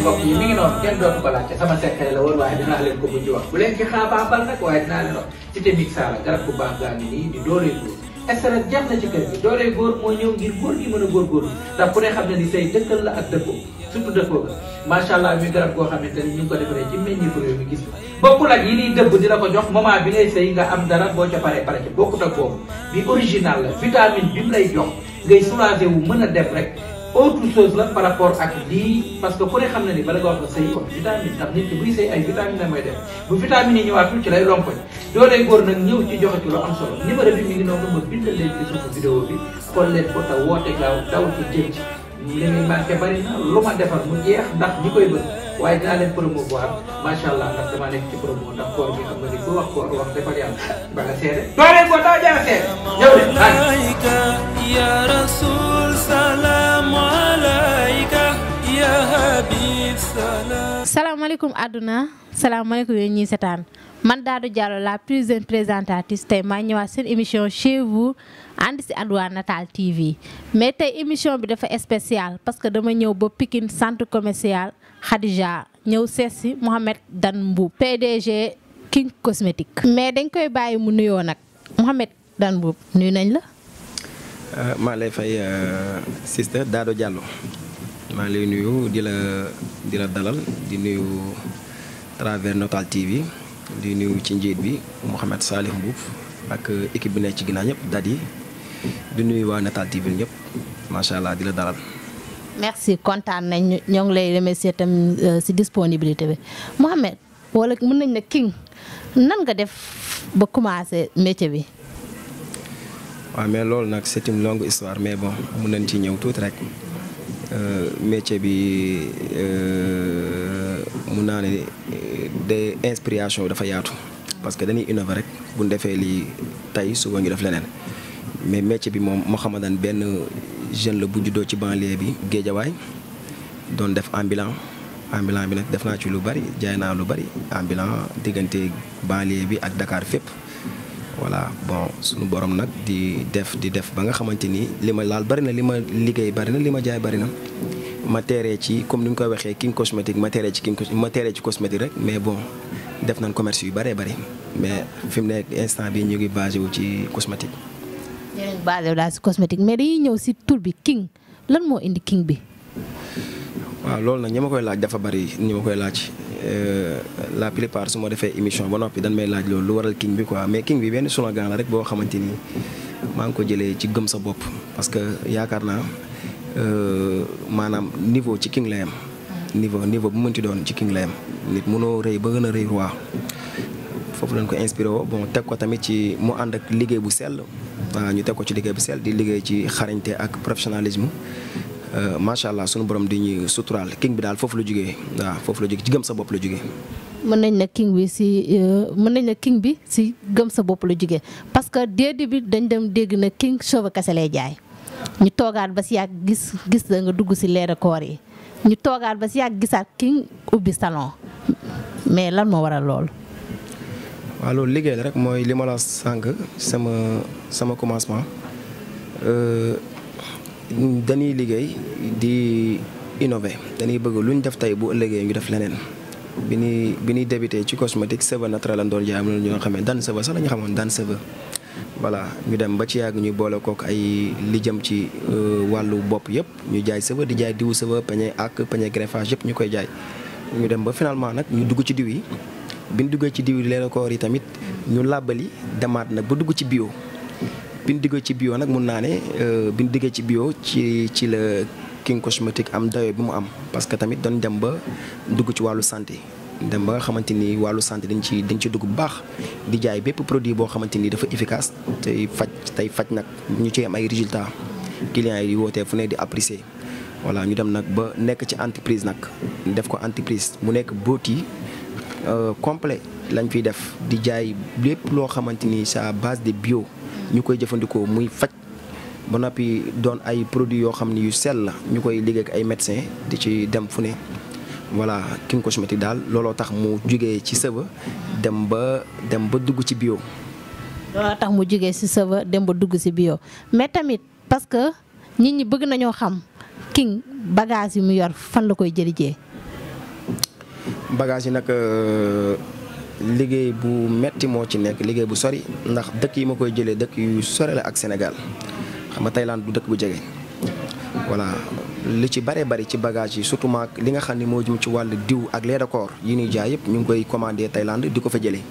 mbokk yi mi ngi noonu kenn dootu ko laajte sama secret la woon waaye dinaa leen ko mujj wax bu leen ci xaabaabal nag waaye dinaa leen wax cité Mixa la garab bu baax gaa ngi nii di doole góor extrait jeex na ci kër gi doole góor moo ñëw ngir góor gi mën a góorgóorlu ndax ku ne xam ne ni say dëkkal la ak dëppoo surtout dëppoo ga macha allah muy garab goo xamante ni ñu ngi ko defaree ci meññeefu réew mi gis nga bokkul ak yi niy dëbb di la ko jox moment bi ngay sëy nga am dara boo ca pare ci bokkut ak boobu bi original la vitamine bi mu lay jox ngay soulager wu mën a dem rek autre chose la par rapport ak lii parce que ku ne xam na ni bala nga wax ko sëy wax vitamine ndax nit ki buy sëy ay vitamine la mooy def bu vitamine yi ñëwaatul ci lay lompoñ doolee góor nag ñëw ci joxe ci lu am solo numéro bi mi ngi noonu ma bindal leen ci suufu vidéo bi xool leen ko te woote gaaw daw ci jëm ci li muy manqué bari na lu ma defar mu jeex ndax ñi koy bëgg waaye dinaa leen promouvoir macha allah ndax dama nekk ci promo ndax koor bi xam nga ni ku wax koor wax defal yàlla ba nga seede doolee góor daw jara seede ñëw de ya rasul salam alayka ya habib salam. salaamaaleykum àdduna salaamaaleykum yéen ñii seetaan man Dado Diallo la plus jeune présentatrice tey maa ñëwaat seen émission chez vous ànd si Adwa Natal TV mais tey émission bi dafa spécial parce que dama ñëw ba Pikine centre commercial Khadija ñëw seet si Mouhamed Dan Mboup PDG King Cosmétique. mais dañ koy bàyyi mu nuyoo nag Mouhamed Dan Mboup nuyu nañ la. maa lay fay sister Dado Diallo maa lay nuyu di la dalal di nuyu travers Natal TV di nuyu ci njiit bi Mouhamed Salih Mboup ak équipe bi nekk ci ginnaaw ñëpp Dadi di nuyu waa Natal TV ñëpp macha allah di la dalal. merci kontaan nañ ñoo ngi lay remercier tam si disponibilité bi Mouhamed wala mën nañ ne King nan nga def ba commencé métier bi. waaw mais loolu nag c'est une longue histoire mais bon mën nañ ci ñëw tuuti rek métier bi mun naa ne de inspiration dafa yaatu parce que dañuy innover rek bu ñu defee lii tey suba ñu def leneen mais métier bi moom Mouhamadan benn jeune la bu juddoo ci banlieue bi Géejawaay doon def ambulant bi nag def naa ci lu bari jaay naa lu bari ambulant diggante banlieue bi ak Dakar fépp. voilà bon suñu borom nag di def ba nga xamante ni li ma laal bari na li ma liggéey bari na li ma jaay bari na ma teeree ci comme ni ñu koy waxee King Cosmétique ma teeree ci cosmétique rek mais bon def nañ commerce yu bëree bëri mais fi mu nekk instant bi ñu ngi basé wu ci cosmétique. yéen a basé wu daal si cosmétique mais dañuy ñëw si tur bi King lan moo indi King bi. waaw loolu nag ñi ma koy laaj dafa bari ñi ma koy laaj. La plupart su ma defee émission ba noppi dañ may laaj loolu lu waral King bi quoi mais King bi benn slogan la rek boo xamante ni maa ngi ko jëlee ci gëm sa bopp parce que yaakaar naa maanaam niveau ci King la yam niveau bu mënti doon ci King la yam nit mënoo rëy ba gën a rëy roi foofu lañ ko inspiré woo bon teg ko tamit ci mu ànd ak liggéey bu sell waaw ñu teg ko ci liggéey bu sell di liggéey ci xarañte ak professionnalisme macha allah sunu borom di ñu suturaal King bi daal foofu la jógee waaw foofu la jógee ci gëm sa bopp la jógee. mën nañ ne King bi si gëm sa bopp la jógee parce que début bi dañ dem dégg na King cheveux kese lay jaay ñu toogaat ba si yàgg gis la nga dugg si leer koor yi ñu toogaat ba si yàgg gisaat King ubbi salon mais lan moo waral loolu. waaw loolu liggéey la rek mooy li ma la sànq sama commencement. dañuy liggéey di innover dañuy bëgg lu ñu def tey bu ëllëgee ñu def leneen bi ñuy débuté ci cosmétique cheveux naturel lañ doon jaay am na ñoo xam ne dan cheveux sax la ñu xamoon dan cheveux voilà ñu dem ba ci yàgg ñu boole kook ay li jëm ci wàllu bopp yëpp ñu jaay cheveux di jaay diwu cheveux peñe ak peñe greffage yëpp ñu koy jaay ñu dem ba finalement nag ñu dugg ci diw yi bi ñu duggee ci diw yi leena koor yi tamit ñu làbbali demaat nag ba dugg ci bio bi ñu diggee ci bio nag mun naa ne bi ñu diggee ci bio ci la King Cosmétique am dayo bi mu am parce que tamit doon dem ba dugg ci wàllu santé dem ba nga xamante ni wàllu santé dañ ci dugg bu baax di jaay bépp produit boo xamante ni dafa efficace tey faj nag ñu ci am ay résultats clients yi di wootee fu ne di apprécier voilà ñu dem nag ba nekk ci entreprise nag def ko entreprise mu nekk beauty complet lañ fiy def di jaay lépp loo xamante ni c'est à base de bio ñu koy jëfandikoo muy faj ba noppi doon ay produits yoo xam ni yu sell la ñu koy liggéey ak ay médecins di ci dem fu ne voilà King Cosmétique daal looloo tax mu jugee ci cheveux dem ba dugg ci bio. looloo tax mu jugee ci cheveux dem ba dugg ci bio mais tamit parce que nit ñi bëgg nañoo xam King bagage yi mu yor fan la koy jëlijee. bagage yi nag liggéey bu metti moo ci nekk liggéey bu sori ndax dëkk yi ma koy jëlee dëkk yu sori la ak Sénégal xam nga Thaïlande du dëkk bu jege voilà li ci bëree bëri ci bagage yi surtout maag li nga xam ne moo jëm ci wàllu diw ak lait de corps yi ñuy jaay yëpp ñu ngi koy commandé Thaïlande di ko fa jëlee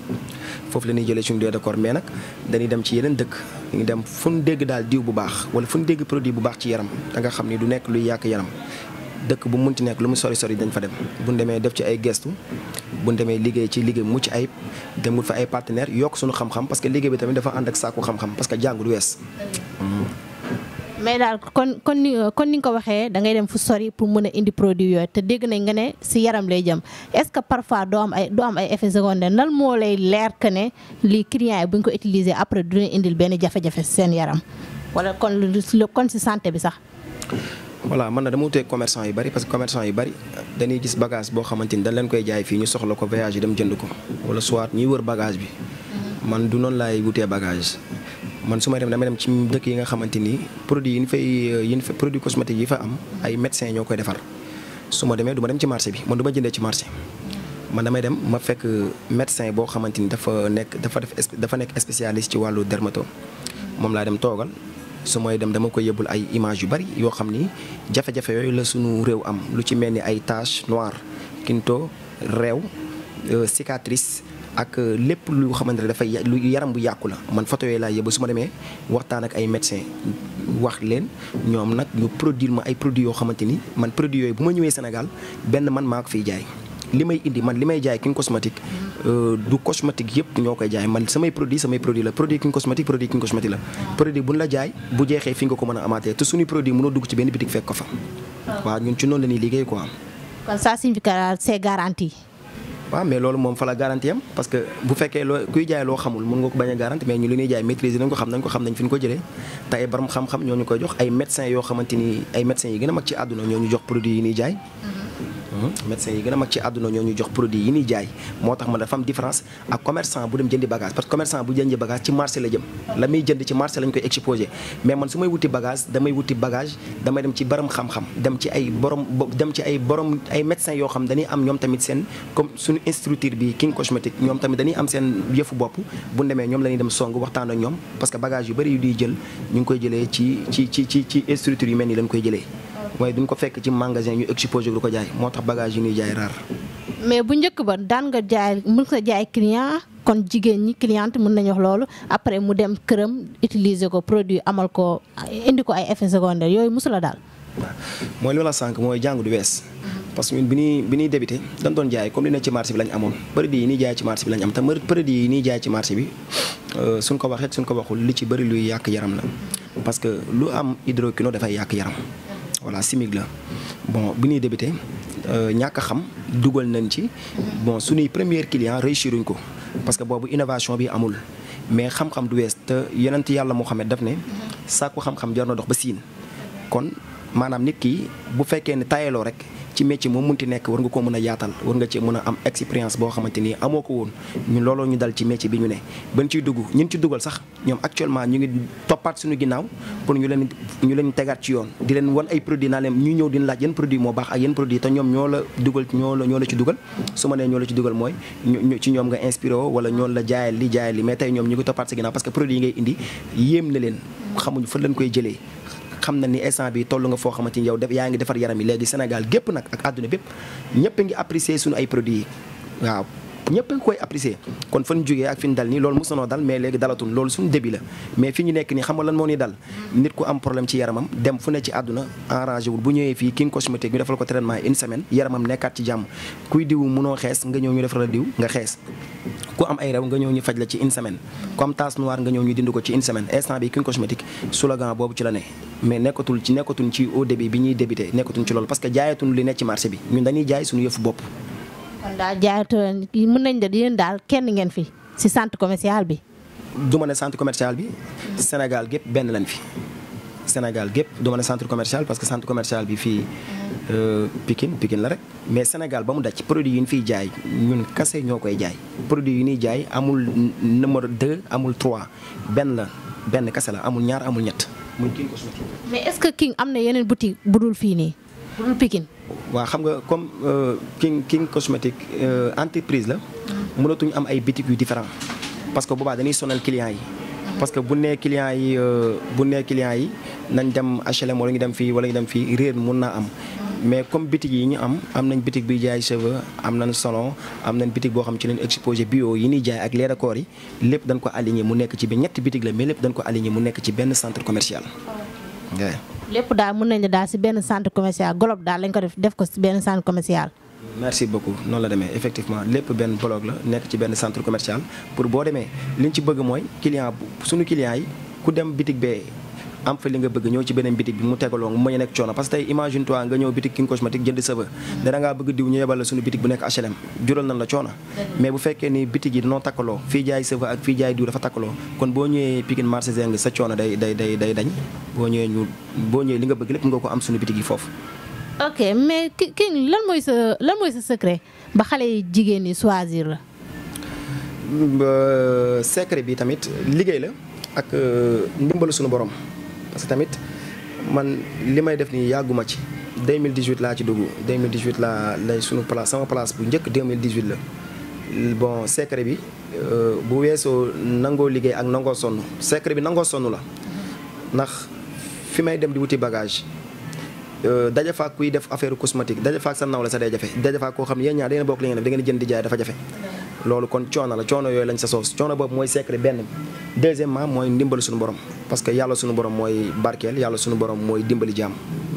foofu la ñuy jëlee suñu lait de corps mais nag dañuy dem ci yeneen dëkk ñu dem fu ñu dégg daal diw bu baax wala fu ñu dégg produit bu baax ci yaram da nga xam ni du nekk luy yàq yaram dëkk bu munti nekk lu mu sori sori dañ fa dem bu ñu demee def ci ay gestu bu ñu demee liggéey ci liggéey mucc ayib dem wut fa ay partenaires yokk suñu xam-xam parce que liggéey bi tamit dafa ànd ak sàkku xam-xam parce que jàngu du wees. mais daal kon ni nga ko waxee da ngay dem fu sori pour mën a indi produit yooyu te dégg nañ nga ne si yaram lay jëm est-ce que parfois doo am ay effets secondaires nan moo lay leer que ne lii client yi bu ñu ko utiliser après du leen indil benn jafe-jafe seen yaram wala kon si santé bi sax. voilà man na dama wutee commerçant yu bari parce que commerçant yu bari dañuy gis bagage boo xamante ni dañ leen koy jaay fii ñu soxla ko voyage yi dem jënd ko wala soit ñuy wër bagage bi man du noonu laay wutee bagage man su may dem damay dem ci dëkk yi nga xamante ni produit yi ñu fay produit cosmétique yi fa am ay médecins ñoo koy defar su ma demee du ma dem ci marché bi man du ma jëndee ci marché man damay dem ma fekk médecin boo xamante ni dafa nekk spécialiste ci wàllu dermato moom laa dem toogal su may dem dama koy yëbbul ay image yu bari yoo xam ni jafe-jafe yooyu la sunu réew am lu ci mel ni ay tache noire kinto réew cicatrice ak lépp lu xamante ne dafay lu yaram bu yàqu la man photo yooyu laa yëbba su ma demee waxtaan ak ay médecins wax leen ñoom nag ñu produire ma ay produits yoo xamante ni man produits yooyu bu ma ñëwee Sénégal benn man maa ko fiy jaay li may indi man li may jaay King Cosmétique du cosmétique yëpp ñoo koy jaay man samay produit la produit King Cosmétique la produit bu ñu la jaay bu jeexee fi nga ko mën a amaatee te suñuy produit mënoo dugg ci benn bitik fekk ko fa waaw ñun ci noonu la ñuy liggéey quoi. kon ça signifie que c'est garanti. waaw mais loolu moom fa la garantie am parce que bu fekkee loo kuy jaay loo xamul mën nga ko bañ a garantie mais ñu li ñuy jaay maîtriser nañ ko xam nañ fi ñu ko jëlee te ay borom xam-xam ñoo ñu koy jox ay médecins yoo xamante ni ay médecins yi gën a mag ci àdduna ñoo ñu jox produit yi ñuy jaay. médecins yi gën a mag ci àdduna ñoo ñu jox produit yi ñuy jaay moo tax man dafa am différence ak commerçant bu dem jëndi bagage parce que commerçant bu jëndi bagage ci marché la jëm la muy jënd ci marché lañ koy exposé mais man su may wuti bagage damay dem ci borom xam-xam dem ci ay borom ay médecins yoo xam dañuy am ñoom tamit seen comme suñu instructeur bi King Cosmétique ñoom tamit dañuy am seen yëfu bopp bu demee ñoom la ñuy dem song waxtaan ak ñoom parce que bagage yu bëri yu di jël ñu ngi koy jëlee ci instructeur yu mel ni lañ koy jëlee mooy duñ ko fekk ci magasin ñu exposé du ko jaay moo tax bagage yi ñuy jaay rare. mais bu njëkk ba daan nga jaay client kon jigéen ñi cliente mën nañu wax loolu après mu dem këram utiliser ko produit amal ko indi ko ay effets secondaires yooyu mosula daal. waaw mooy loolu la sànq mooy jàng du wees parce que ñun bi ñuy débuté dañ doon jaay comme li ne ci marché bi lañ amoon produit yi ñuy jaay ci marché bi lañ am te produit yi ñuy jaay ci marché bi suñ ko waxee suñ ko waxul li ci bëri luy yàq yaram la parce que lu am hydroquinone dafay yàq yaram. voilà chimique la bon bi ñuy débuté ñàkk a xam dugal nañ ci bon suñuy premier client réussiruñ ko parce que boobu innovation bi amul mais xam-xam du wees te yonent yàlla Muhammad daf ne sàkku xam-xam jar na dox ba siin kon maanaam nit ki bu fekkee ne tayeloo rek ci métier moom munti nekk war nga ko mën a yaatal war nga ci mën a am expérience boo xamante ni amoo ko woon ñun looloo ñu dal ci métier bi ñu ne ban ciy dugg ñun ci dugal sax ñoom actuellement ñu ngi toppaat suñu ginnaaw pour ñu leen tegaat ci yoon di leen wan ay produit naa leen ñu ñëw di laaj yan produit moo baax ak yan produit te ñoom ñoo la ci dugal su ma nee ñoo la ci dugal mooy ci ñoom nga inspiré woo wala ñoo la jaayal li mais tey ñoom ñu ngi toppaat sa ginnaaw parce que produit yi ngay indi yéem na leen xamuñu fa lañ koy jëlee xam na ni instant bi toll nga foo xamante ni yow yaa ngi defar yaram yi léegi Sénégal gépp nag ak àdduna bépp ñëpp a ngi apprécier suñu ay produits yi waaw ñëpp a ngi koy apprécier kon fan jógee ak fi ñu dal nii loolu mosanoo dal mais léegi dalatul loolu suñu début la mais fi ñu nekk nii xam nga lan moo ni dal nit ku am problème ci yaramam dem fu ne ci àdduna arrangé wul bu ñëwee fii King Cosmétique ñu defal ko traitement une semaine yaramam nekkaat ci jàmm kuy diw mënoo xees nga ñëw ñu defal la diw nga xees ku am ay rew nga ñëw ñu faj la ci une semaine ku am tache noire nga ñëw ñu dind ko ci une semaine instant bi King Cosmétique slogan boobu ci la ne mais nekkatuñ ci au début bi ñuy débuté nekkatuñ ci loolu parce que jaayatuñ li nekk ci marché bi ñun dañuy jaay suñu yëfu bopp. kon daal jaayatu mën nañ da yéen daal kenn ngeen fi ci centre commercial bi. du ma ne centre commercial bi Sénégal gépp benn lañ fi Sénégal gépp du ma ne centre commercial parce que centre commercial bi fii Pikine la rek mais Sénégal ba mu daj produit yi ñu fiy jaay ñun kase ñoo koy jaay produit yi ñuy jaay amul numéro 2 amul 3 benn kase la amul ñaar amul ñett muy King Cosmétique. mais est-ce que King am na yeneen boutique bu dul fii nii. bu dul Pikine. waaw xam nga comme King cosmétique entreprise la. mënatuñu am ay boutiques yu différents parce que boobaa dañuy sonal clients yi. parce que bu nee clients yi nañ dem HLM wala ñu dem fii wala ñu dem fii réer mun naa am. mais comme boutique yi ñu am nañ boutique bi jaay cheveux am nañ salon am nañ boutique boo xam ci leen exposé bio yi ñuy jaay ak lait de corps yi lépp dañ ko aligné mu nekk ci bi ñetti boutique la mais lépp dañ ko aligné mu nekk ci benn centre commercial. lépp daal mën nañ la daal si benn centre commercial Golob daal lañ ko def ko si benn centre commercial. merci beaucoup noonu la demee effectivement lépp benn blog la nekk ci benn centre commercial pour boo demee li ñu ci bëgg mooy suñu client yi ku dem boutique bee am fa li nga bëgg ñëw ci beneen bitik bi mu tegaloo mu mën a nekk coono parce que tey imagine toi nga ñëw bitik King cosmétique jënd cheveux dana ngaa bëgg diw ñu yebal la suñu bitik bu nekk HLM jural nañ la coono mais bu fekkee ni bitik yi dañoo takkaloo fii jaay cheveux ak fii jaay diw dafa takkaloo kon boo ñëwee Pikine marché Zeng sa coono day dañ boo ñëwee li nga bëgg lépp nga ko am suñu bitik yi foofu. ok mais King lan mooy sa secret ba xale yi jigéen ñi choisir la. secret bi tamit liggéey la ak ndimbalu suñu borom. parce que tamit man li may def nii yàgguma ci 2018 laa ci dugg 2018 lay sunu place sama place bu njëkk 2018 la bon secret bi bu weesoo nangoo liggéey ak nangoo sonn secret bi nangoo sonn la ndax fi may dem di wuti bagage daja faak kuy def affaire cosmétique daja faak sa naw la sa day jafe daja faak koo xam ne yéen ñaar da ngeen bokk li ngeen def da ngeen jënd di jaay dafa jafe loolu kon coono la coono yooyu lañ sa soos coono boobu mooy secret benn deuxièmement mooy ndimbali suñu borom parce que yàlla suñu borom mooy barkeel yàlla suñu borom mooy dimbali jaam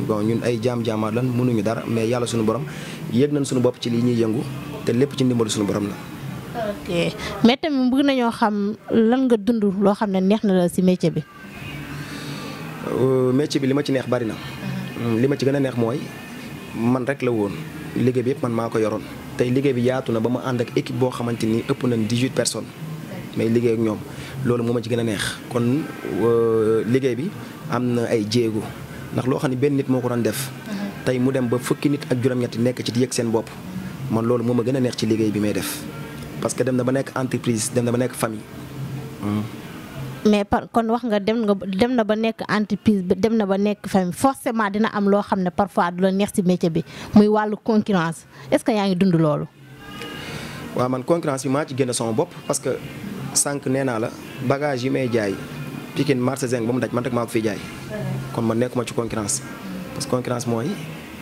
bon ñun ay jaamaat lan mënuñu dara mais yàlla suñu borom yëg nañ suñu bopp ci lii ñuy yëngu te lépp ci ndimbali suñu borom la. ok mais tamit bëgg nañoo xam lan nga dund loo xam ne neex na la si métier bi. métier bi li ma ci neex bari na. li ma ci gën a neex mooy man rek la woon liggéey bi yëpp man maa ko yoroon. tey liggéey bi yaatu na ba ma ànd ak équipe boo xamante ni ëpp nañ 18 personnes mais liggéey ak ñoom loolu moo ma ci gën a neex kon liggéey bi am na ay jéego ndax loo xam ne benn nit moo ko doon def tey mu dem ba fukki nit ak juróom-ñetti nekk ci di yëg seen bopp man loolu moo ma gën a neex ci liggéey bi may def parce que dem na ba nekk entreprise dem na ba nekk famille. mais kon wax nga dem na ba nekk entreprise dem na ba nekk famille forcément dina am loo xam ne parfois du la neex ci métier bi muy wàllu concurrence est-ce que yaa ngi dund loolu. waaw man concurrence bi maa ci génn sama bopp parce que sànq nee naa la bagage yi may jaay Pikine marché Zeng ba mu daj man rek maa ko fiy jaay kon man nekkuma ci concurrence parce que concurrence mooy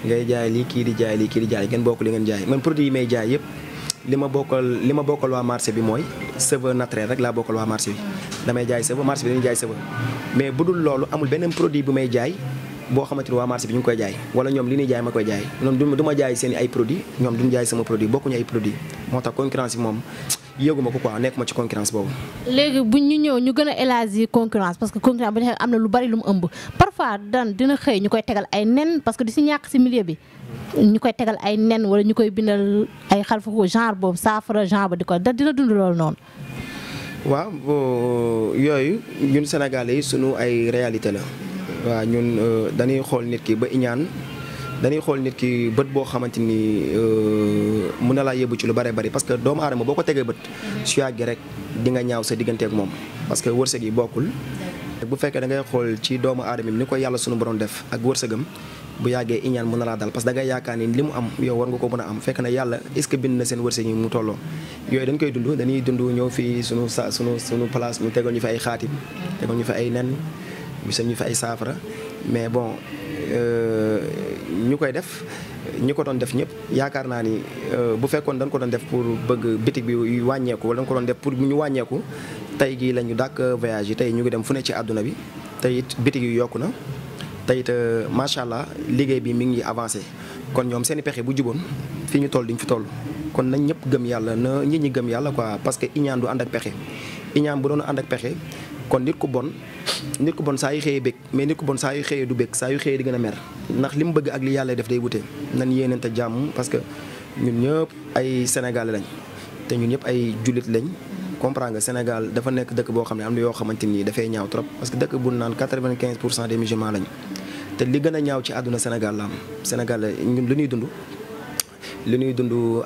ngay jaay lii kii di jaay lii kii di jaay ngeen bokk li ngeen jaay man produit yi may jaay yëpp li ma bokkal waa marché bi mooy cheveux naturel rek laa bokkal waa marché bi damay jaay cheveux marché bi dañuy jaay cheveux mais bu dul loolu amul beneen produit bu may jaay boo xamante ni waa marché bi ñu ngi koy jaay wala ñoom li ñuy jaay ma koy jaay ñoom du ma jaay seen ay produit ñoom duñu jaay sama produit bokkuñu ay produit moo tax concurrence bi moom yëguma ko quoi nekkuma ci concurrence boobu. léegi bu ñu ñëw ñu gën a élargir concurrence parce que concurrence bu am na lu bari lu mu ëmb parfois dina xëy ñu koy tegal ay nen parce que di si ñàkk si milieu bi ñu koy tegal ay nen wala ñu koy bindal ay xalfa ko genre boobu saafara genre ba di ko dina dund loolu noonu. waaw yooyu ñun Sénégalais yi sunu ay réalité la waaw ñun dañuy xool nit ki ba iñaan dañuy xool nit ki bët boo xamante ni mën na laa yóbbu ci lu bare bari parce que doomu aadama boo ko tegee bët su yàggee rek di nga ñaaw sa diggante ak moom parce que wërsëg yi bokkul bu fekkee da ngay xool ci doomu aadama ni ko yàlla sunu borom def ak wërsëgam bu yàggee iñaan mën na laa dal parce que da ngay yaakaar ni li mu am yow war nga ko mën a am fekk na yàlla est-ce que bind na seen wërsëg yi mu tolloo yooyu dañ koy dund dañuy dund ñëw fii sunu place ñu tegal ñu fi ay xaatim tegal ñu fi ay nen bisal ñu fi ay saafara mais bon ñu koy def ñi ko doon def ñëpp yaakaar naa ni bu fekkoon dañ ko doon def pour bëgg bitig bi wàññeeku wala dañ ko doon def pour ñu wàññeeku tey gii la ñu dàkk voyage yi tey ñu ngi dem fu ne ci àdduna bi tey it bitig yi yokku na tey it macha allah liggéey bi mi ngi avancé kon ñoom seen i pexe bu juboon fii ñu toll diñ fi toll kon nañ ñëpp gëm yàlla na nit ñi gëm yàlla quoi parce que iñaan du ànd ak pexe iñaan bu doon ànd ak pexe kon nit ku bon saa yu xëyee bëgg mais nit ku bon saa yu xëyee du bëgg saa yu xëyee di gën a mer ndax li mu bëgg ak li yàlla def day wute nan yéeneente jàmm parce que ñun ñëpp ay Sénégalais lañ te ñun ñëpp ay jullit lañ comprendre nga Sénégal dafa nekk dëkk boo xam ne am na yoo xamante ni dafay ñaaw trop parce que dëkk bu naan 95% des musulmans lañ te li gën a ñaaw ci àdduna Sénégal la am Sénégal ñun li ñuy dund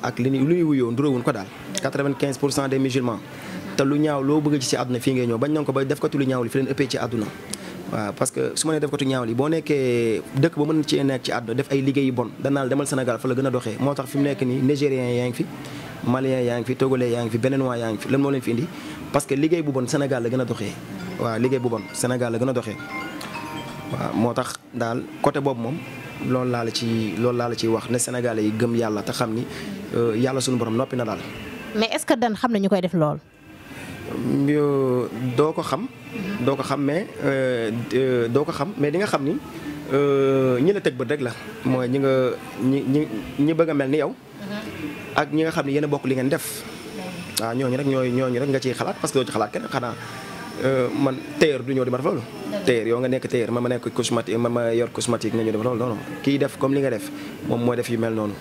ak li ñuy wuyoo nduróowuñ ko daal 95% des musulmans te lu ñaaw loo bëgg ci àdduna fii ngay ñëw bañ nañ ko ba def ko lu ñaaw li fi leen ëppee ci àdduna waaw parce que su ma nee def ko tu ñaaw li boo nekkee dëkk ba mën ci nekk ci àdduna def ay liggéey yu bon danaa demal Sénégal fa la gën a doxee moo tax fi mu nekk nii Nigériens yaa ngi fi Maliens yaa ngi fi Togolais yaa ngi fi Béninois yaa ngi fi lan moo leen fi indi parce que liggéey bu bon Sénégal la gën a doxee waaw liggéey bu bon Sénégal la gën a doxee waaw moo tax daal côté boobu moom loolu laa la ciy wax ne Sénégalais yi gëm yàlla te xam ni yàlla suñu borom noppi na daal. mais est-ce que dan xam na ñu koy def lool. doo ko xam mais di nga xam ni ñi la teg bët rek la mooy ñi bëgg a mel ni yow. ak ñi nga xam ne yéen a bokk li ngeen def. waaw ñooñu rek nga ciy xalaat parce que doo ci xalaat kenn xanaa man tailleur du ñëw di ma def loolu. tailleur yow nga nekk tailleur ma nekk cosmétique ma yor cosmétique nga ñëw def loolu noonu kii def comme li nga def moom mooy def yu mel noonu.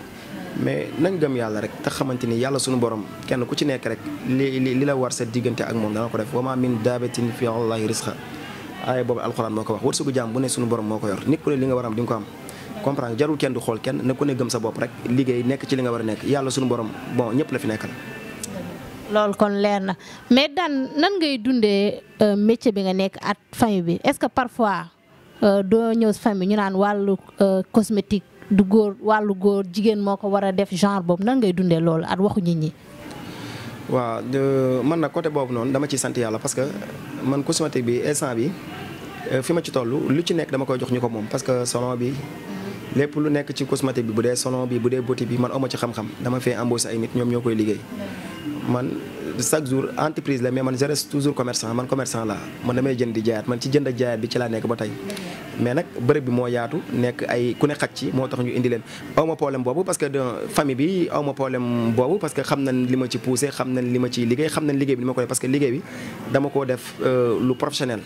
mais nañ gëm yàlla rek te xamante ni yàlla suñu borom kenn ku ci nekk rek li la war sa diggante ak moom dana ko def wa ma min daabatin fi allahi risqa aaya boobu alxuraan moo ko wax wërsëgu jaam bu ne suñu borom moo ko yor nit ku ne li nga war am di nga ko am comprendre jarul kenn du xool kenn ne ku ne gëm sa bopp rek liggéey nekk ci li nga war a nekk yàlla suñu borom bon ñëpp la fi nekkal. loolu kon leer na mais daan nan ngay dundee métier bi nga nekk ak famille bi est-ce que parfois doo ñëw si famille ñu naan wàllu cosmétique du góor wàllu góor jigéen moo ko war a def genre boobu nan ngay dundee loolu at waxu nit ñi. waaw man nag côté boobu noonu dama ciy sant yàlla parce que man cosmétique bi instant bi fi ma ci toll lu ci nekk dama koy jox ñu ko moom parce que salon bi lépp lu nekk ci cosmétique bi bu dee salon bi bu dee beauty bi man awma ci xam-xam dama fee embauché ay nit ñoom ñoo koy liggéey man chaque jour entreprise la mais man je reste toujours commerçant man commerçant la man damay jënd di jaayaat man ci jënd ak jaayaat bi ci laa nekk ba tey mais nag bërëb bi moo yaatu nekk ay ku ne xaj ci moo tax ñu indi leen awma problème boobu parce que famille bi awma problème boobu parce que xam nañ li ma ci poussé xam nañ li ma ciy liggéey xam nañ liggéey bi ni ma ko def parce que liggéey bi dama ko def lu professionnel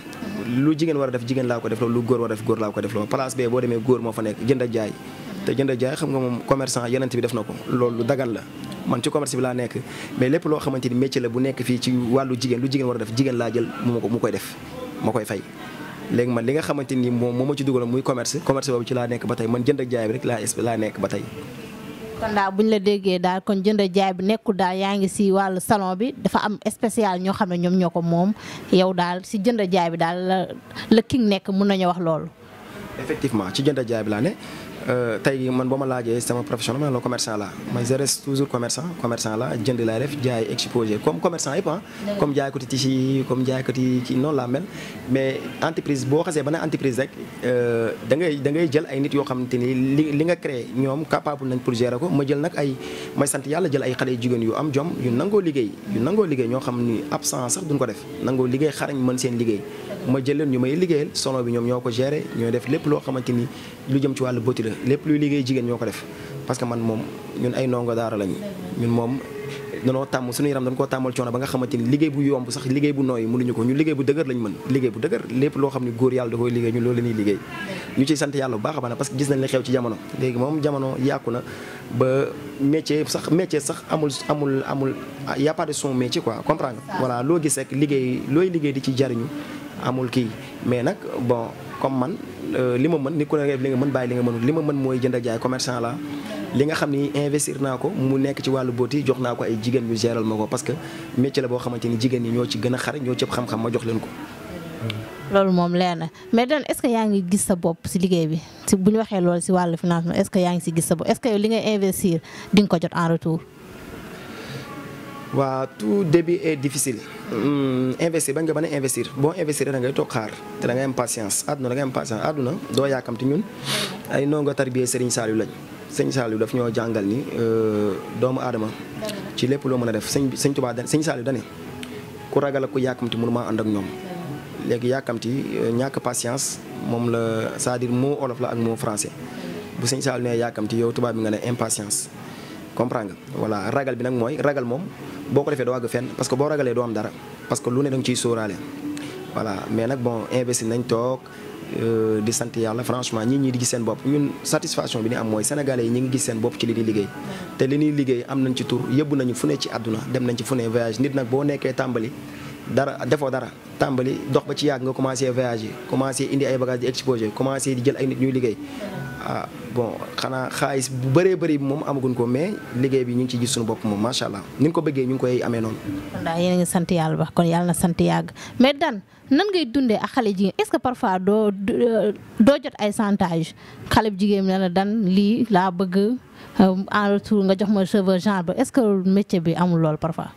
lu jigéen war a def jigéen laa ko def loolu lu góor war a def góor laa ko def loolu place bee boo demee góor moo fa nekk jënd ak jaay te jënd ak jaay xam nga moom commerçant yeneen bi def na ko loolu lu dagan la man ci commerce bi laa nekk mais lépp loo xamante ni métier la bu nekk fii ci wàllu jigéen lu jigéen war a def jigéen laa jël mu koy def ma koy fay léegi man li nga xamante ni moom moo ma ci dugaloon muy commerce boobu ci laa nekk ba tey man jënd ak jaay bi rek laa nekk ba tey. kon daal bu ñu la déggee daal kon jënd ak jaay bi nekkul daal yaa ngi si wàllu salon bi dafa am spécial ñoo xam ne ñoom ñoo ko moom yow daal si jënd ak jaay bi daal la king nekk mun nañu wax loolu. effectivement ci jënd ak jaay bi laa ne. tey man boo ma laajee sama profession ma la commerçant la mais je reste toujours commerçant la jënd laay def jaay exposé comme commerçant yëpp comme jaay ko ti tissu comme jaay ko ti ci noonu laa mel mais entreprise boo xasee ba ne entreprise rek da ngay jël ay nit yoo xamante ni li nga créé ñoom capable nañ pour gérer ko ma jël nag may sant yàlla jël ay xale jigéen yu am jom yu nangoo liggéey ñoo xam ni absent sax duñ ko def nangoo liggéey xarañ mën seen liggéey ma jël leen ñu may liggéeyal salon bi ñoom ñoo ko gérer ñooy def lépp loo xamante ni lu jëm ci wàllu beauté la lépp luy liggéey jigéen ñoo ko def parce que man moom ñun ay ndongo daara lañ ñun moom danoo tàmm suñu yaram dañ koo tàmmal coono ba nga xamante ni liggéey bu yomb sax liggéey bu nooy mënuñu ko ñun liggéey bu dëgër lañ mën liggéey bu dëgër lépp loo xam ne góor yàlla da koy liggéey ñun loolu la ñuy liggéey ñu ciy sant yàlla bu baax a baax parce que gis nañ li xew ci jamono léegi moom jamono yàqu na ba métier sax amul y a pas de son métier quoi comprendre nga voilà loo gis rek looy liggéey di ci jariñu amul kii mais nag bon comme man li ma mën ni ku ne li nga mën bàyyi li nga mënul li ma mën mooy jënd ak jaay commerçant la li nga xam ni investir naa ko mu nekk ci wàllu beauty jox naa ko ay jigéen ñu géral ma ko parce que métier la boo xamante ni jigéen ñi ñoo ci gën a xare ñoo ci ëpp xam-xam ma jox leen ko. loolu moom leer na mais Dan est-ce que yaa ngi gis sa bopp si liggéey bi si bu ñu waxee loolu si wàllu financement est-ce que yaa ngi si gis sa bopp est-ce que yow li ngay investir di nga ko jot en retour. waaw tout début est difficile investir ba nga mën a investir boo investir da ngay toog xaar te da ngay am patience àdduna doo yaakamti ñun ay ndongo tarbiyee Serigne Saliou lañ Serigne Saliou daf ñoo jàngal ni doomu aadama ci lépp loo mën a def Serigne Touba Serigne Saliou dane ku ragal ak ku yaakamti mënu maa ànd ak ñoom léegi yaakamti ñàkk patience moom la c'est-à-dire mot olof la ak mot français bu Serigne Saliou ne yaakamti yow tubaab bi nga ne impatience comprendre nga voilà ragal bi nag mooy ragal moom boo ko defee doo àgg fenn parce que boo ragalee doo am dara parce que lu ne da nga ciy sóoraale voilà mais nag bon investi nañ toog di sant yàlla franchement ñi di gis seen bopp ñun satisfaction bi ni am mooy sénégalais yi ñi ngi gis seen bopp ci li ñuy liggéey te li ñuy liggéey am nañ ci tur yëbbu nañu fu ne ci àdduna dem nañ ci fu ne voyage nit nag boo nekkee tàmbali dara defoo dara tàmbali dox ba ci yàgg nga commencé voyager commencé indi ay bagages di exposé commencé di jël ay nit ñuy liggéey ah bon xanaa xaalis bu bëree bëri bi moom amaguñ ko mais liggéey bi ñu ngi ciy gis suñu bopp moom macha allah ni ñu ko bëggee ñu ngi koy amee noonu. kon daal yéen a ngi sant yàlla ba kon yàlla na sant yàgg mais Dan nan ngay dundee ak xale jigéen est-ce que parfois doo jot ay chantage xale bu jigéen ne la Dan lii laa bëgg en retour nga jox ma cheveux genre ba est-ce que métier bi amul loolu parfois.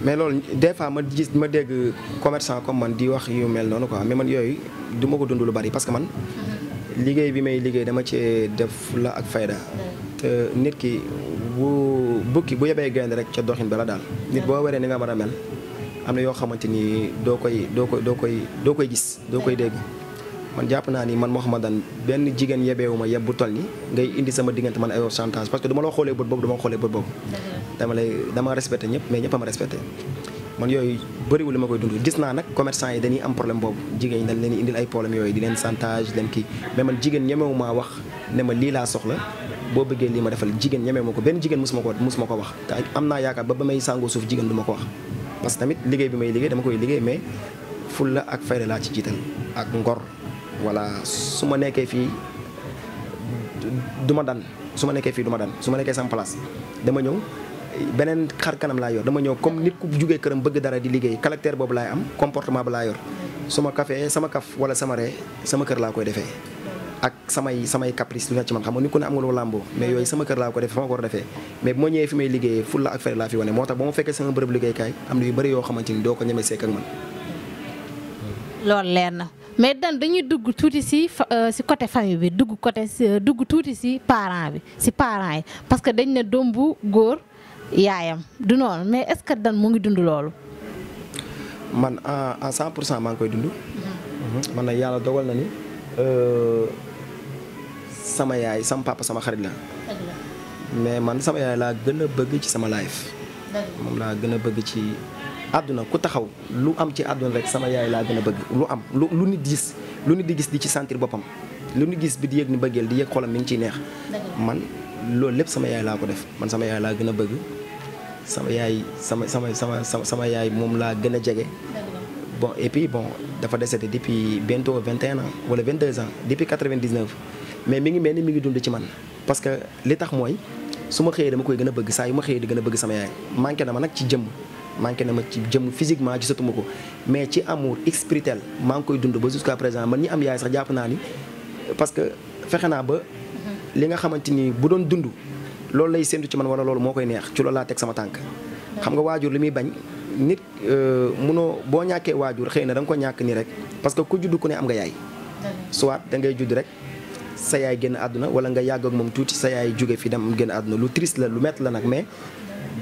mais loolu des fois ma dégg commerçant comme man di wax yu mel noonu quoi mais man yooyu du ma ko dund lu bari parce que man. liggéey bi may liggéey dama ci def la ak fayda te nit ki bu bukki bu yebee gaynde rek ca doxin bala daal nit boo waree ni nga war a mel am na yoo xamante ni doo koy gis doo koy dégg man jàpp naa ni man Mouhamadane benn jigéen yebeewu ma yeb bu toll ni ngay indi sama diggante man ay chantage parce que du ma la xoolee bët boobu du ma xoolee bët boobu dama respecté ñëpp mais ñëpp a ma respecté man yooyu bëriwul li ma koy dund gis naa nag commerçant yi dañuy am problème boobu jigéen ñi dañ leen indil ay problème yooyu di leen chantage leen kii mais man jigéen ñemewu maa wax ne ma lii laa soxla boo bëggee lii ma defal jigéen ñemewu ma ko benn jigéen musuma ko wax te am naa yaakaar ba may sàngoo suuf jigéen du ma ko wax parce que tamit liggéey bi may liggéey dama koy liggéey mais fulla ak fayda laa ci jiital ak ngor voilà su ma nekkee fii du ma dan su ma nekkee sama place dama ñëw beneen xar kanam laa yor dama ñëw comme nit ku jugee këram bëgg dara di liggéey caractère boobu laay am comportement ba laa yor su ma kafee sama kaf wala sama ree sama kër laa koy defee ak samay caprice lu nekk ci man xam nga ni ku ne am nga lu làmboo mais yooyu sama kër laa ko defee fa ma ko war a defee mais bu ma ñëwee fi may liggéeyee fulla ak fayda laa fi wane moo tax ba ma fekkee sama bërëb liggéeykaay am na yu bëri yoo xamante ni doo ko ñemee sekk ak man. loolu leer na mais Dan dañuy dugg tuuti si côté famille bi dugg tuuti si parent bi si parents yi parce que dañ ne doom bu góor yaayam du noonu mais est-ce que Dan mu ngi dund loolu. man à 100% maa ngi koy dund. man nag yàlla dogal na ni sama yaay sama papa sama xarit la. mais man sama yaay laa gën a bëgg ci sama life. moom laa gën a bëgg ci àdduna ku taxaw lu am ci àdduna rek sama yaay laa gën a bëgg lu am lu nit di gis di ci sentir boppam lu nit gis bi di yëg ni bëggeel di yëg xolam mi ngi ciy neex. man loolu lépp sama yaay laa ko def man sama yaay laa gën a bëgg. sama yaay sama yaay moom laa gën a jege. bon et puis bon dafa décédé depuis bientôt 21 ans wala 22 ans depuis 99 mais mi ngi mel ni mi ngi dund ci man parce que li tax mooy su ma xëyee dama koy gën a bëgg saa yu ma xëyee di gën a bëgg sama yaay manqué na ma nag ci jëmm physiquement gisatuma ko mais ci amour spirituel maa ngi koy dund ba jusqu'à présent man ñi am yaay sax jàpp naa ni parce que fexe naa ba li nga xamante ni bu doon dund loolu lay séntu ci man wala loolu moo koy neex ci loolu laa teg sama tànk xam nga waajur li muy bañ nit munoo boo ñàkkee waajur xëy na da nga ko ñàkk nii rek parce que ku judd ku ne am nga yaay soit da ngay judd rek sa yaay génn àdduna wala nga yàgg ak moom tuuti sa yaay jóge fi dem génn àdduna lu triste la lu métti la nag mais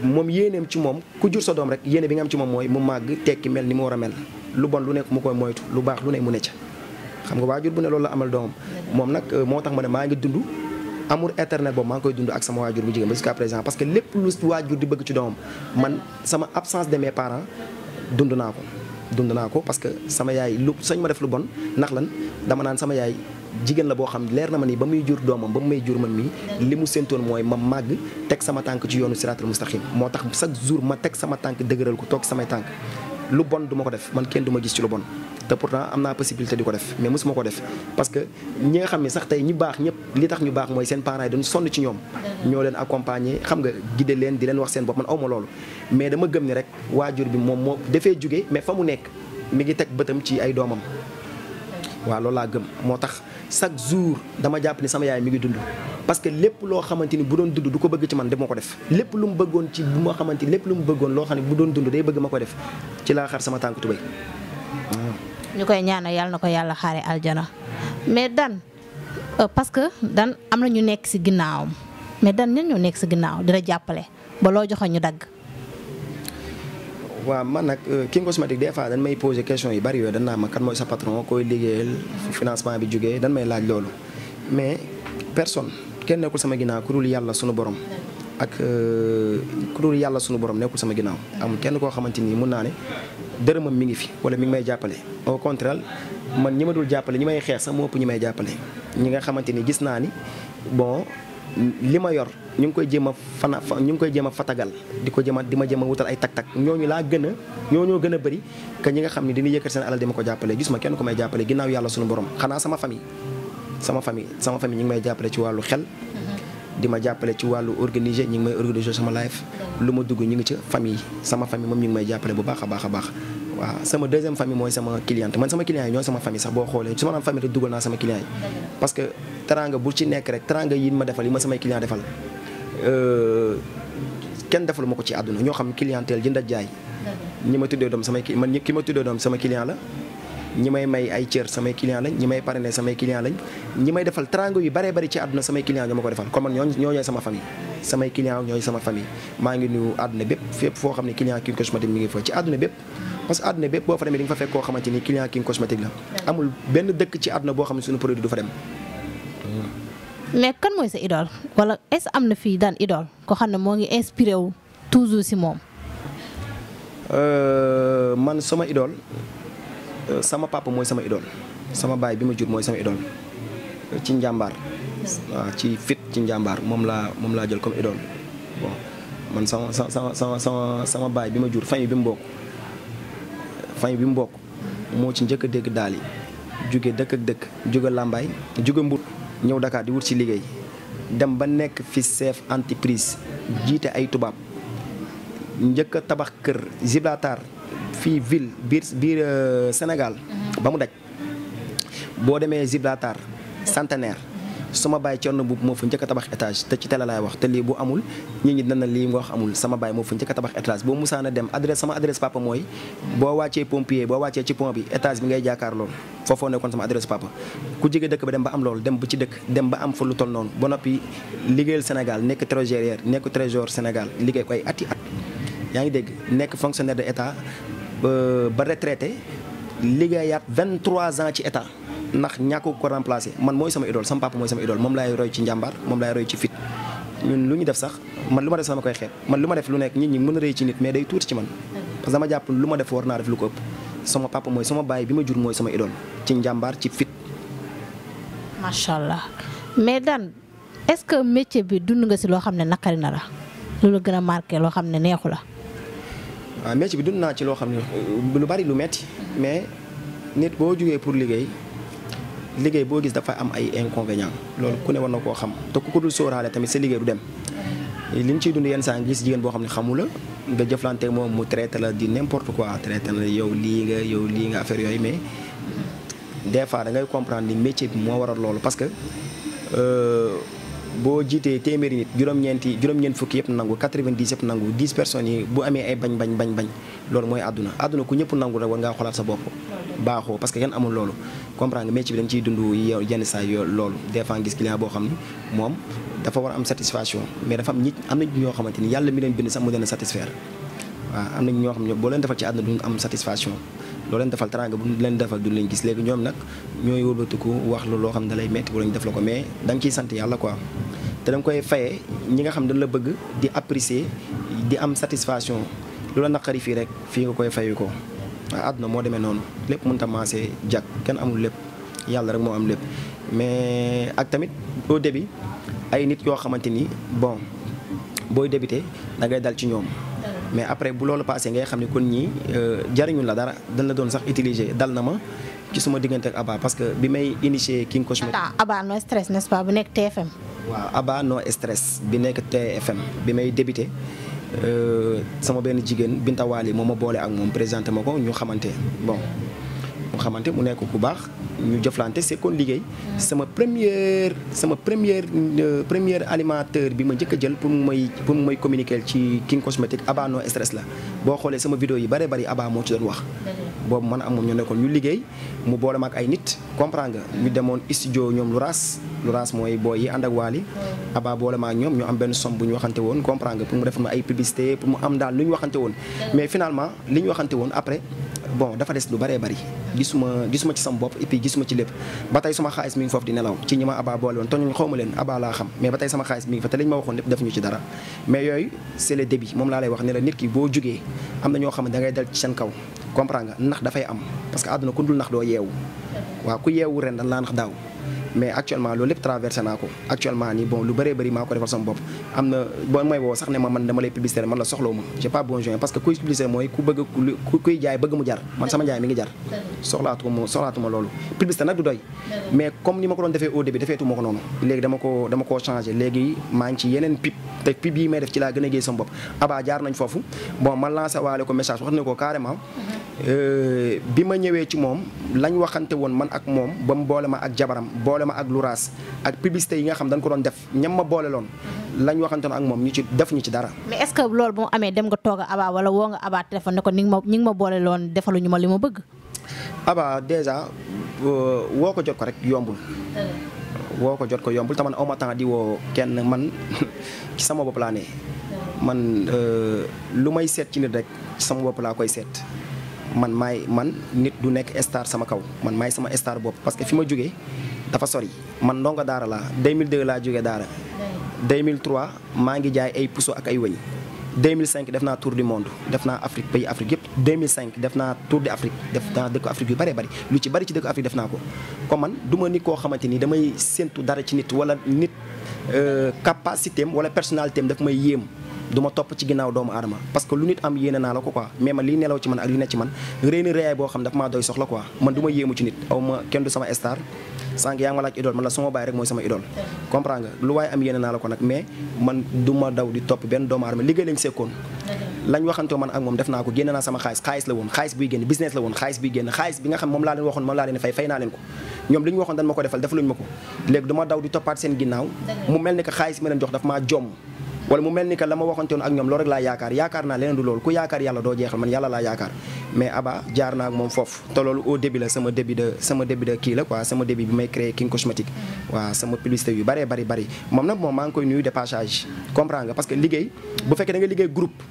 moom yéeneem ci moom ku jur sa doom rek yéene bi nga am ci moom mooy mu màgg tekki mel ni mu war a mel lu bon lu nekk mu koy moytu lu baax lu ne mu ne ca xam nga waajur bu ne loolu la amal doomam moom nag moo tax ma ne maa ngi dund amour éternel boobu maa ngi koy dund ak sama waajur bu jigéen ba jusqu'à présent parce que lépp lu waajur di bëgg ci doomam man sama absence de mes parents dund naa ko parce que sama yaay lu sañ ma def lu bon ndax lan dama naan sama yaay jigéen la boo xam leer na ma ni ba muy jur doomam ba mu may jur man mii li mu séntoon mooy ma màgg teg sama tànk ci yoonu siraatal mustaqim moo tax chaque jour ma teg sama tànk dëgëral ko toog samay tànk lu bon du ma ko def man kenn du ma gis ci lu bon te pourtant am naa possibilité di ko def mais mosuma ko def parce que ñi nga xam ne sax tey ñu baax ñëpp li tax ñu baax mooy seen parents yi dañu sonn ci ñoom ñoo leen accompagner xam nga guider leen di leen wax seen bopp man awma loolu mais dama gëm ni rek waajur bi moom moo dafee jóge mais fa mu nekk mi ngi teg bëtam ci ay doomam waaw loolu laa gëm moo tax chaque jour dama jàpp ni sama yaay mi ngi dund parce que lépp loo xamante ni bu doon dund du ko bëgg ci man dama ko def lépp lu mu bëggoon ci bu ma xamante ni lépp lu mu bëggoon loo xam ne bu doon dund day bëgg ma ko def ci laa xar sama tànk tubéy ñu koy ñaanal yàlla na ko yàlla xaare aljana mais Dan parce que Dan am na ñu nekk ci ginnaawam mais Dan ñan ñoo nekk ci ginnaaw dina jàppale ba loo joxe ñu dagg. waaw man nag King Cosmétique des fois dañ may poser question yu bari yooyu dañ naa ma kan mooy sa patron koy liggéeyal financement bi jógee dañ may laaj loolu mais personne kenn nekkul sama ginnaaw ku dul yàlla sunu borom ak ku dul yàlla sunu borom nekkul sama ginnaaw amul kenn koo xamante ni mun naa ne dërëmam mi ngi fi wala mi ngi may jàppale au contraire man ñi ma dul jàppale ñi may xeex sax moo ëpp ñi may jàppale ñi nga xamante ni gis naa ni bon li ma yor ñu ngi koy jéem a fatagal di ma jéem a wutal ay tak-tak ñooñu ñoo gën a bëri que ñi nga xam ne dina yëkkat seen alal di ma ko jàppale gis ma kenn ko may jàppale ginnaaw yàlla sunu borom xanaa sama famille sama famille ñi ngi may jàppale ci wàllu xel. di ma jàppale ci wàllu organiser ñi ngi may organiser sama life. lu ma dugg ñu ngi ci famille sama famille moom ñu ngi may jàppale bu baax a baax a baax. waaw sama deuxième famille mooy sama cliente man sama client yi ñooy sama famille sax boo xoolee su ma naan famille rek dugal naa sama client yi. parce que teranga bu ci nekk rek teranga yi ma defal yi ma samay client defal kenn defalu ma ko ci àdduna ñoo xam clientèle jënd ak jaay. ñi ma tuddee doom samay man ki ma tuddee doom sama client la. ñi may ay cër samay client lañ ñi may parrainer samay client lañ ñi may defal teranga yu baree bari ci àdduna samay client ñoo ma ko defal kon man ñooy sama famille. samay client ñooy sama famille maa ngi nuyu àdduna bépp fépp foo xam ne client King Cosmétique mi ngi fa ci àdduna bépp. parce que àdduna bépp boo fa demee di nga fa fekk koo xamante ni client King Cosmétique la. amul benn dëkk ci àdduna boo xam ne suñu produit du fa dem. mais kan mooy sa idole wala est-ce am na fii daan idole koo xam ne moo ngi inspiré wu toujours si moom. man sama idole sama papa mooy sama idole sama baay bi ma jur mooy sama idole ci njàmbaar. waaw ci fit ci njàmbaar moom laa jël comme idole bon man sama baay bi ma jur famille bi mu bokk moo ci njëkk a dégg daal yi jóge dëkk ak dëkk jóge Lambaay jóge Mbour ñëw Dakar di wut ci liggéey dem ba nekk fi chef entreprise jiite ay tubaab njëkk a tabax kër Gibraltar fii ville biir Sénégal ba mu daj boo demee Gibraltar Centenaire sama baay Thierno Mboup moo fa njëkk a tabax étage te ci télé laay wax te lii bu amul nit ñi dina lii nga wax amul sama baay moo fa njëkk a tabax étage boo musaana dem sama adresse papa mooy boo wàccee pompier boo wàccee ci pont bi étage bi ngay jaakaar loolu foofoo nekkoon sama adresse papa ku jóge dëkk ba dem ba am loolu dem ba ci dëkk dem ba am fa lu toll noonu ba noppi liggéeyal Sénégal nekk trésorier nekk trésor Sénégal liggéey ko ay ati at yaa ngi dégg nekk fonctionnaire de état ba retraité liggéeyaat 23 ans ci état ndax ñàkk ko remplacer man mooy sama idole sama papa mooy sama idole moom laay roy ci njàmbaar moom laay roy ci fit ñun lu ñu def sax man lu ma def sax ma koy xeeb man lu ma def lu nekk nit ñi mën a rëy ci nit mais day tuuti ci man parce que dama jàpp lu ma def war naa def lu ko ëpp sama papa mooy sama baay bi ma jur mooy sama idole ci njàmbaar ci fit. macha allah mais Dan est-ce que métier bi dund nga si loo xam ne naqari na la lu la gën a marqué loo xam ne neexu la. waaw métier bi dund naa ci loo xam ne lu bari lu metti mais nit boo jógee pour liggéey boo gis dafa am ay inconvénients loolu ku ne war na koo xam te ku ko dul sóoraale tamit sa liggéey du dem li ñu ciy dund yenn saa gis jigéen boo xam ne xamu la nga jëflante moom mu traité la di n'importe quoi traité na yow lii nga affaire yooyu mais des fois da ngay comprendre ni métier bi moo waral loolu parce que boo jiitee téeméeri nit juróom-ñeent fukki yëpp nangu 90 yëpp nangu 10 personnes yi bu amee ay bañ loolu mooy àdduna ku ñëpp nangu rek war ngaa xoolaat sa bopp baaxoo parce que kenn amul loolu comprendre nga métier bi dañ ciy dund yow yenn saa loolu des fois gis client boo xam ni moom dafa war am satisfaction mais dafa am na ñoo xamante ni yàlla mi leen bind sax mu leen satisfaire waaw am na ñoo xam ne boo leen defal ci àdduna duñ am satisfaction loo leen defal teraanga bu leen defal du leen gis léegi ñoom nag ñooy wëlbatiku wax lu loo xam ne da lay metti wala ñu def la ko mais da nga ciy sant yàlla quoi te da nga koy fayee ñi nga xam ne dañ la bëgg di apprécier di am satisfaction lu la naqari fii rek fii nga koy fayu ko waaw àdduna moo demee noonu lépp mënut a maasee jag kenn amul lépp yàlla rek moo am lépp mais ak tamit au début ay nit yoo xamante ni bon booy débuté da ngay dal ci ñoom mais après bu loolu passé ngay xam ne kon ñii jariñu la dara dañ la doon sax utiliser dal na ma ci suma diggante ak Abba parce que bi may initier King Cosmétique. Abba no stress n'est-ce pas bu nekk TFM. waaw Abba no stress bi nekk TFM bi may débuté sama benn jigéen Binta Wali moo ma boole ak moom présenté ma ko ñu xamante mu nekk ku baax ñu jëflante c'est kon liggéey sama première animateur bi ma njëkk a jël pour mu may communiquer ci King Cosmétique Abba no stress la boo xoolee sama vidéo yi bari Abba moo ci doon wax boobu man am moom ñu nekkoon ñu liggéey mu boole ma ak ay nit comprendre nga ñu demoon studio ñoom lu raas mooy booy yi ànd ak Wally Abba boole ma ak ñoom ñu am benn somme bu ñu waxante woon comprendre nga pour mu def ma ay publicité pour mu am daal lu ñu waxante woon mais finalement li ñu waxante woon après bon dafa des lu bëree bëri gisuma ci sama bopp et puis gisuma ci lépp ba tey sama xaalis mi ngi foofu di nelaw ci ñi ma Abba boole woon te ñun xaw ma leen Abba laa xam mais ba tey sama xaalis mi ngi fa te lañ ma waxoon lépp defuñu ci dara mais yooyu c'est le début moom laa lay wax ne la nit ki boo jógee am na ñoo xam ne da ngay dal ci seen kaw comprendre nga nax dafay am parce que àdduna ku dul nax doo yeewu waaw ku yeewu ren dañ laa nax daaw mais actuellement loolu lépp traversé naa ko actuellement nii bon lu bëree bëri maa ko defal sama bopp am na boo may woo sax ne ma man dama lay publicité man la soxlawu ma j'ai pas besoin parce que kuy publicité mooy ku bëgg kuy jaay bëgg mu jar man sama jaay mi ngi jar soxlaatuma loolu publicité nag du doy mais comme ni ma ko doon defee au début defeetuma ko noonu léegi dama koo changé léegi maa ngi ci yeneen pip te pip yi may def ci laa gën a géey sama bopp Aba jaar nañ foofu bon ma lancé waale ko message wax ne ko carrément bi ma ñëwee ci moom lañ waxante woon man ak moom ba mu boole ma ak jabaram boole ma ak Louraas ak publicité yi nga xam dañ ko doon def ñam ma boole loon lañ waxante woon ak moom ñu ci def ñu ci dara. mais est-ce que loolu bu mu amee dem nga toog a Aba wala woo nga Aba téléphone ne ko ñi ngi ma boole loon defaluñu ma li ma bëgg. Aba déjà woo ko jot ko rek yombul. woo ko jot ko yombul te man awma temps di woo kenn man ci sama bopp laa ne man lu may seet ci nit rek ci sama bopp laa koy seet. man nit du nekk star sama kaw man maay sama star bopp parce que fi ma jógee dafa sori man ndongo daara laa 2002 laa jógee daara 2003 maa ngi jaay ay puso ak ay wëñ 2005 def naa tour du monde def naa Afrique pays Afrique yëpp 2005 def naa tour de Afrique def naa dëkk Afrique yu bëree bëri lu ci bëri ci dëkk Afrique def naa ko comme man du ma nit koo xamante ni damay séntu dara ci nit wala nit capacité am wala personnalité am daf may yéem du ma topp ci ginnaaw doomu aadama parce que lu nit am yéene naa la ko quoi mais man lii nelaw ci man ak li ne ci man réy na réyaay boo xam dafa maa doy soxla quoi man du ma yéemu ci nit aw ma kenn du sama star sànq yaa ngi ma laaj idole man la sama baay rek mooy sama idole comprends nga lu waaye am yéene naa la ko nag mais man du ma daw di topp benn doomu aadama liggéey lañ sekkoon lañ waxantoo man ak moom def naa ko génne naa sama xaalis la woon xaalis buy génn business la woon xaalis buy génn xaalis bi nga xam moom laa leen waxoon moom laa leen fay naa leen ko ñoom li ñu waxoon dañ ma ko defal defaluñ ma ko léegi du ma daw di toppaat seen ginnaaw mu mel ni que xaalis ma leen jox dafa maa jomm wala mu mel ni que la ma waxantewoon ak ñoom loolu rek laa yaakaar naa leneen du loolu ku yaakaar yàlla doo jeexal man yàlla laa yaakaar mais Aba jaar naa ak moom foofu te loolu au début la sama début de kii la quoi sama début bi may créé King Cosmétique waaw sama publicité yu bëree bëri moom nag moom maa ngi koy nuyu de passage comprends nga parce que liggéey bu fekkee da nga liggéey groupe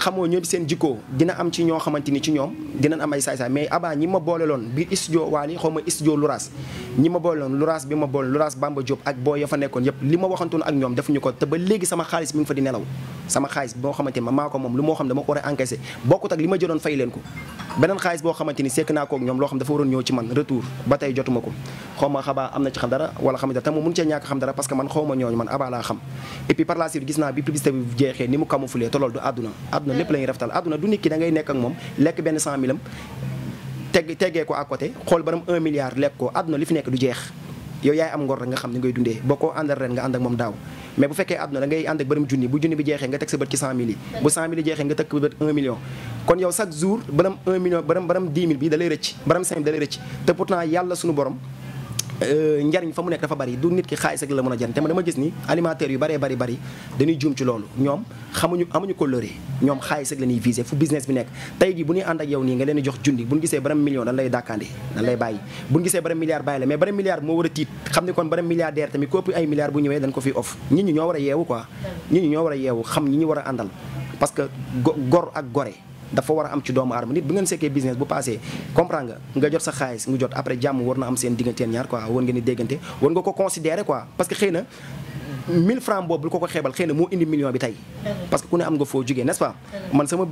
xamoo ñoo di seen jikkoo dina am ci ñoo xamante ni ci ñoom dinañ am ay saay-saay mais Aba ñi ma boole loon biir studio Wally xaw ma studio Louraas ñi ma boole loon Louraas bi ma boole Louraas Bamba Diop ak boo ya fa nekkoon yëpp li ma waxantoon ak ñoom defuñu ko te ba léegi sama xaalis mi ngi fa di nelaw sama xaalis boo xamante ni maa ko moom lu moo xam dama ko war a encaissé bokkut ak li ma jëloon fay leen ko beneen xaalis boo xamante ni sekk naa ko ak ñoom loo xam dafa waroon ñëw ci man retour ba tey jotuma ko xaw ma xabaa am na ci xam dara wala xam dara te mu mun cee ñàkk xam dara parce que man xaw ma ñooñu man Aba laa xam et puis par la suite gis naa bi publicité bi jeexee ni mu camouflé te loolu du àdduna lépp la ñuy rafetal àdduna du nit ki da ngay nekk ak moom lekk benn 100 000 am teggee ko à côté xool baram 1 milliard lekk ko àdduna li fi nekk du jeex yow yaay am ngor rek nga xam ni ngay dundee boo ko àndal ren nga ànd ak moom daaw mais bu fekkee àdduna da ngay ànd ak baram junni bu junni bi jeexee nga teg sa bët ci 100 000 yi bu 100 000 yi jeexee nga teg sa bët 1 million kon yow chaque jour baram 1 million baram 10 000 bi da lay rëcc baram 5 000 da lay rëcc te pourtant yàlla suñu borom njariñ fa mu nekk dafa bari du nit ki xaalis ak la mën a jariñ te ma dama gis ni animateurs yu bëree bari dañuy juum ci loolu ñoom amuñu coloré ñoom xaalis ak la ñuy visé fu business bi nekk tey jii bu ñuy ànd ak yow nii nga leen di jox junni bu ñu gisee baram million dañ lay dàkkaande dañ lay bàyyi bu ñu gisee baram milliard bàyyi la mais baram milliard moo war a tiit xam ni kon baram milliardaire tamit ko ëpp ay milliards bu ñëwee dañ ko fi off nit ñi ñoo war a yeewu quoi nit ñi ñoo war a yeewu xam ñi ñu war a àndal parce que gor ak gore dafa war a am ci doomu aadama nit bu ngeen sekkee business bu passé comprendre nga jot sa xaalis nga jot après jàmm war na am seen digganteen ñaar quoi war ngeen di déggante war nga ko considérer quoi parce que xëy na 1000 francs boobu bu ko xeebal xëy na moo indi million bi tey parce que ku ne am nga foo jógee n'est-ce pas man sama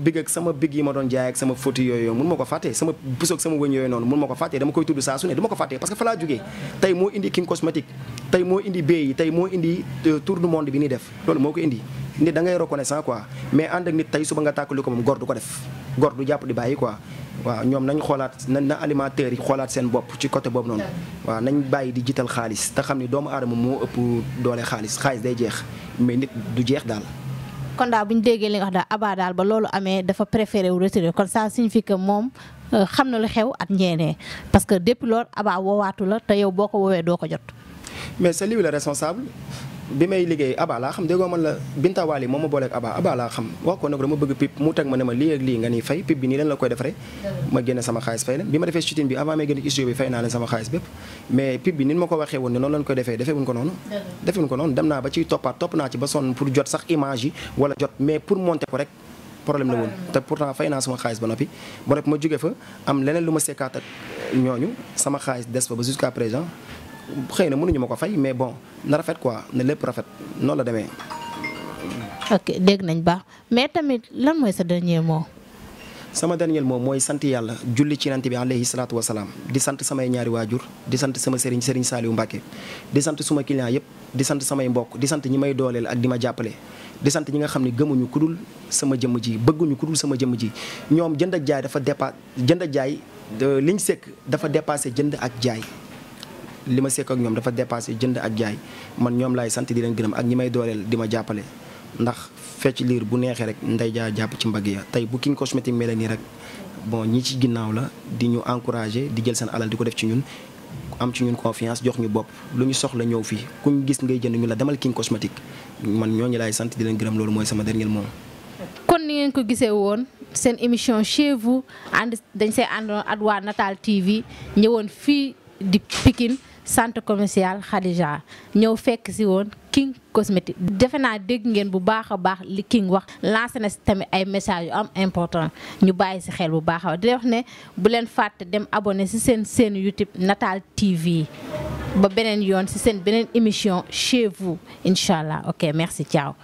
big yi ma doon jaay ak sama photo yooyu mun ma ko fàtte sama pusoog sama wëñ yooyu noonu mun ma ko fàtte dama koy tudd saa su ne du ma ko fàtte parce que fa laa jógee tey moo indi King Cosmétique tey moo indi bay yi tey moo indi tour du monde bi ni def loolu moo ko indi nit da ngay reconnaissant quoi mais ànd ak nit tey suba nga tàkkali ko moom gor du ko def gor du jàpp di bàyyi quoi waaw ñoom nañ xoolaat na animateurs yi xoolaat seen bopp ci côté boobu noonu waaw nañ bàyyi di jiital xaalis te xam ni doomu aadama moo ëpp doole xaalis day jeex mais nit du jeex daal kon daal bu ñu déggee li nga wax daal Aba daal ba loolu amee dafa préféré wu retiré kon ça signifie que moom xam na lu xew at njeenee parce que depuis loolu Aba woowaatu la te yow boo ko woowee doo ko jot mais c'est lui le responsable bi may liggéey Aba laa xam déggoo man la Binta Wally moom ma booleeg Aba laa xam wax ko ne ko dama bëgg pip mu teg ma ne ma lii ak lii nga ni fay pip bi nii leen la koy defaree ma génne sama xaalis fay leen bi ma defee shooting bi avant may génne studio bi fay naa leen sama xaalis bépp mais pip bi ni ma ko waxee woon ne noonu lañ koy defee defeewuñ ko noonu dem naa ba ciy topp naa ci ba sonn pour jot sax image yi wala jot mais pour monter ko rek problème la woon te pourtant fay naa sama xaalis ba noppi ma jóge fa am leneen lu ma sekkaat ak ñooñu sama xaalis des fa ba jusqu'à présent xëy na mënuñu ma ko fay mais bon na rafet quoi na lépp rafet noonu la demee. ok dégg nañ baax mais tamit lan mooy sa dernier mot. sama dernier moom mooy sant yàlla julli ci Yonent bi alayhi salaatu wasalaam di sant samay ñaari waajur di sant sama sëriñ Saliou Mbacké di sant suma client yëpp di sant samay mbokk di sant ñi may dooleel ak di ma jàppale di sant ñi nga xam ne gëmuñu ku dul sama jëmm ji bëgguñu ku dul sama jëmm ji ñoom jënd ak jaay dafa jënd ak jaay liñ sekk dafa dépassé jënd ak jaay li ma sekk ak ñoom dafa dépassé jënd ak jaay man ñoom laay sant di leen gërëm ak ñi may dooleel di ma jàppale ndax fecc liir bu neexee rek nday jaa jàpp ci mbagg ya tey bu King Cosmétique mel nii rek bon ñi ci ginnaaw la di ñu encouragé di jël seen alal di ko def ci ñun am ci ñun confiance jox ñu bopp lu ñu soxla ñëw fii ku ñu gis ngay jënd ñu la demal King Cosmétique man ñooñu laay sant di leen gërëm loolu mooy sama dernier mot. kon ni ngeen ko gisee woon seen émission chez vous dañ see àndoon ak waa Natal TV ñëwoon fii di Pikine centre commercial Khadija ñëw fekk si woon King Cosmétique defe naa dégg ngeen bu baax a baax li King wax lancé na si tamit ay messages yu am important ñu bàyyi si xel bu baax a di wax ne bu leen fàtte dem abonné si seen YouTube Natal TV ba beneen yoon si seen beneen émission chez vous incha allah ok merci ciao.